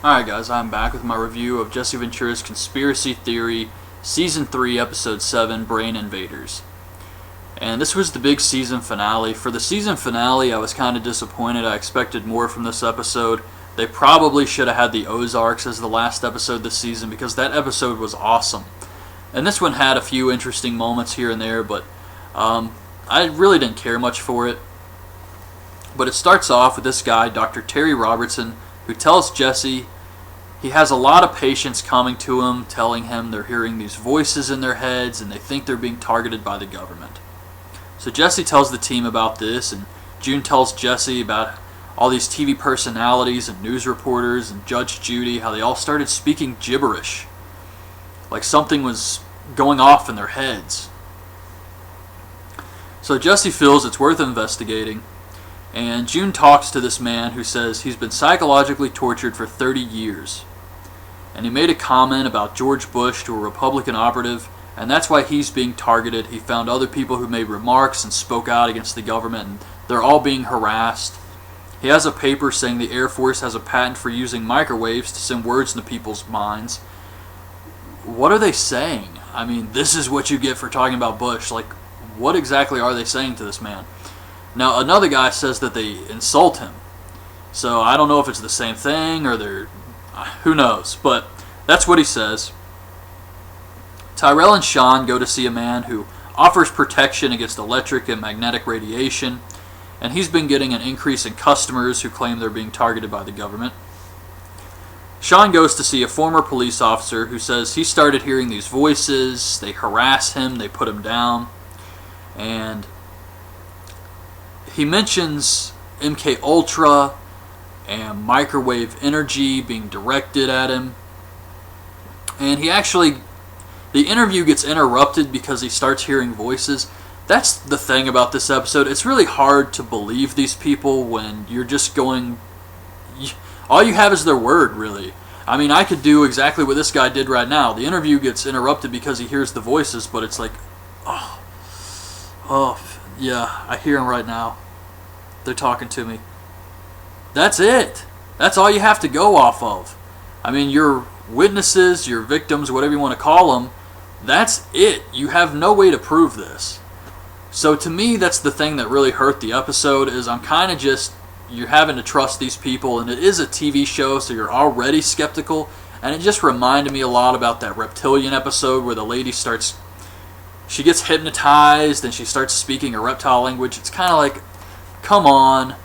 Alright guys, I'm back with my review of Jesse Ventura's Conspiracy Theory Season 3, Episode 7, Brain Invaders. And this was the big season finale. For the season finale, I was kind of disappointed. I expected more from this episode. They probably should have had the Ozarks as the last episode this season because that episode was awesome. And this one had a few interesting moments here and there, but I really didn't care much for it. But it starts off with this guy, Dr. Terry Robertson, who tells Jesse he has a lot of patients coming to him, telling him they're hearing these voices in their heads and they think they're being targeted by the government. So Jesse tells the team about this, and June tells Jesse about all these TV personalities and news reporters and Judge Judy, how they all started speaking gibberish, like something was going off in their heads. So Jesse feels it's worth investigating, and June talks to this man who says he's been psychologically tortured for 30 years. And he made a comment about George Bush to a Republican operative, and that's why he's being targeted. He found other people who made remarks and spoke out against the government, and they're all being harassed. He has a paper saying the Air Force has a patent for using microwaves to send words into people's minds. What are they saying? I mean, this is what you get for talking about Bush. Like, what exactly are they saying to this man? Now, another guy says that they insult him. So I don't know if it's the same thing or they're... who knows? But that's what he says. Tyrell and Sean go to see a man who offers protection against electric and magnetic radiation, and he's been getting an increase in customers who claim they're being targeted by the government. Sean goes to see a former police officer who says he started hearing these voices, they harass him, they put him down, and he mentions MK Ultra and microwave energy being directed at him, and the interview gets interrupted because he starts hearing voices. That's the thing about this episode. It's really hard to believe these people when you're just going... all you have is their word, really. I mean, I could do exactly what this guy did right now. The interview gets interrupted because he hears the voices, but it's like... oh, yeah, I hear them right now. They're talking to me. That's it. That's all you have to go off of. I mean, your witnesses, your victims, whatever you want to call them, that's it. You have no way to prove this. So to me, that's the thing that really hurt the episode, is I'm kind of just, you're having to trust these people, and it is a TV show, so you're already skeptical, and it just reminded me a lot about that reptilian episode where the lady she gets hypnotized, and she starts speaking a reptile language. It's kind of like, come on.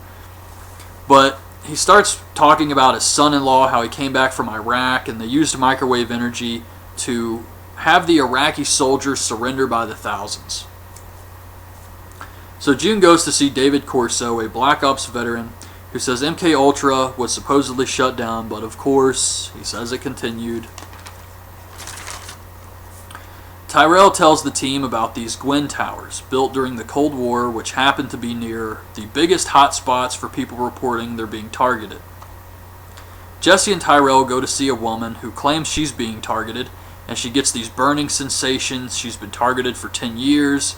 But he starts talking about his son-in-law, how he came back from Iraq, and they used microwave energy to have the Iraqi soldiers surrender by the thousands. So June goes to see David Corso, a Black Ops veteran, who says MK Ultra was supposedly shut down, but of course, he says it continued. Tyrell tells the team about these Gwen towers, built during the Cold War, which happen to be near the biggest hotspots for people reporting they're being targeted. Jesse and Tyrell go to see a woman who claims she's being targeted, and she gets these burning sensations. She's been targeted for 10 years,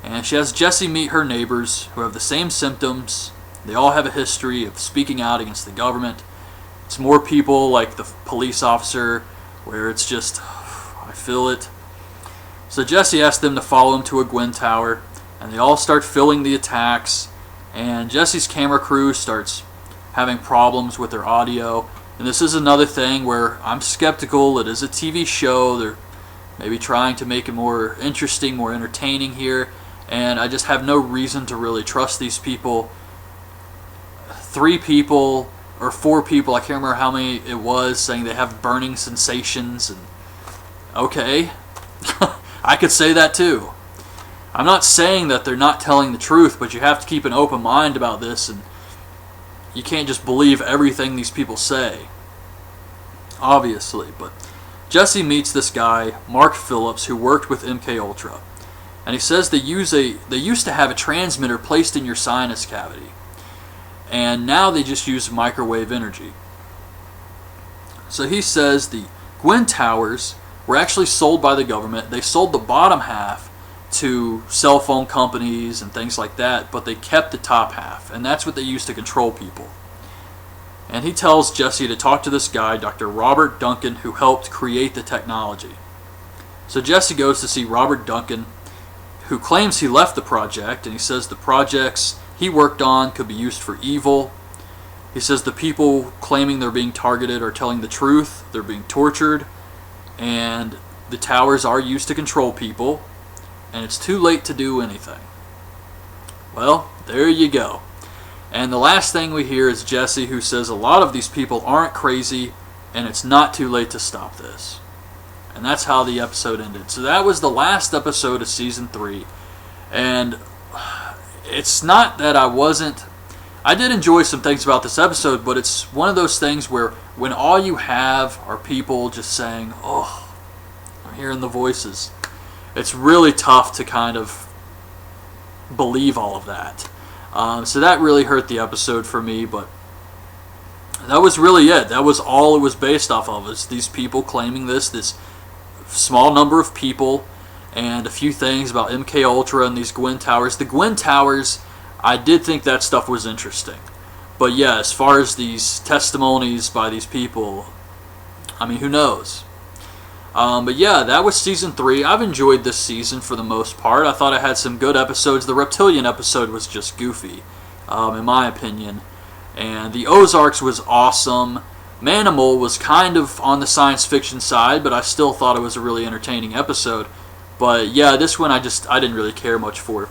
and she has Jesse meet her neighbors who have the same symptoms. They all have a history of speaking out against the government. It's more people like the police officer, where it's just, I feel it. So Jesse asks them to follow him to a Gwen tower, and they all start filling the attacks, and Jesse's camera crew starts having problems with their audio. And this is another thing where I'm skeptical. It is a TV show. They're maybe trying to make it more interesting, more entertaining here, and I just have no reason to really trust these people. 3 people or 4 people, I can't remember how many it was, saying they have burning sensations, and okay. I could say that too. I'm not saying that they're not telling the truth, but you have to keep an open mind about this, and you can't just believe everything these people say, obviously. But Jesse meets this guy, Mark Phillips, who worked with MK Ultra, and he says they used to have a transmitter placed in your sinus cavity, and now they just use microwave energy. So he says the Gwen towers were actually sold by the government. They sold the bottom half to cell phone companies and things like that, but they kept the top half, and that's what they used to control people. and he tells Jesse to talk to this guy, Dr. Robert Duncan, who helped create the technology. So Jesse goes to see Robert Duncan, who claims he left the project, and he says the projects he worked on could be used for evil. He says the people claiming they're being targeted are telling the truth, they're being tortured, and the towers are used to control people, and it's too late to do anything. Well, there you go. And the last thing we hear is Jesse, who says a lot of these people aren't crazy, and it's not too late to stop this. And that's how the episode ended. So that was the last episode of Season 3. And it's not that I did enjoy some things about this episode, but it's one of those things where when all you have are people just saying, oh, I'm hearing the voices, it's really tough to kind of believe all of that. So that really hurt the episode for me, but that was really it. That was all it was based off of, is these people claiming this small number of people, and a few things about MK Ultra and these Gwyn Towers. The Gwyn Towers, I did think that stuff was interesting. But yeah, as far as these testimonies by these people, I mean, who knows? But yeah, that was Season 3. I've enjoyed this season for the most part. I thought I had some good episodes. The Reptilian episode was just goofy, in my opinion. And the Ozarks was awesome. Manimal was kind of on the science fiction side, but I still thought it was a really entertaining episode. But yeah, this one I didn't really care much for.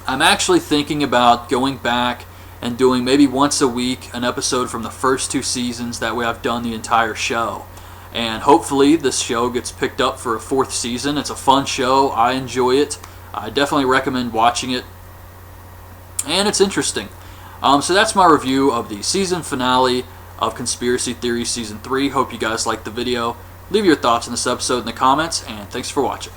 I'm actually thinking about going back and doing maybe once a week an episode from the first 2 seasons. That way I've done the entire show. And hopefully this show gets picked up for a 4th season. It's a fun show. I enjoy it. I definitely recommend watching it. And it's interesting. So that's my review of the season finale of Conspiracy Theories Season 3. Hope you guys liked the video. Leave your thoughts on this episode in the comments, and thanks for watching.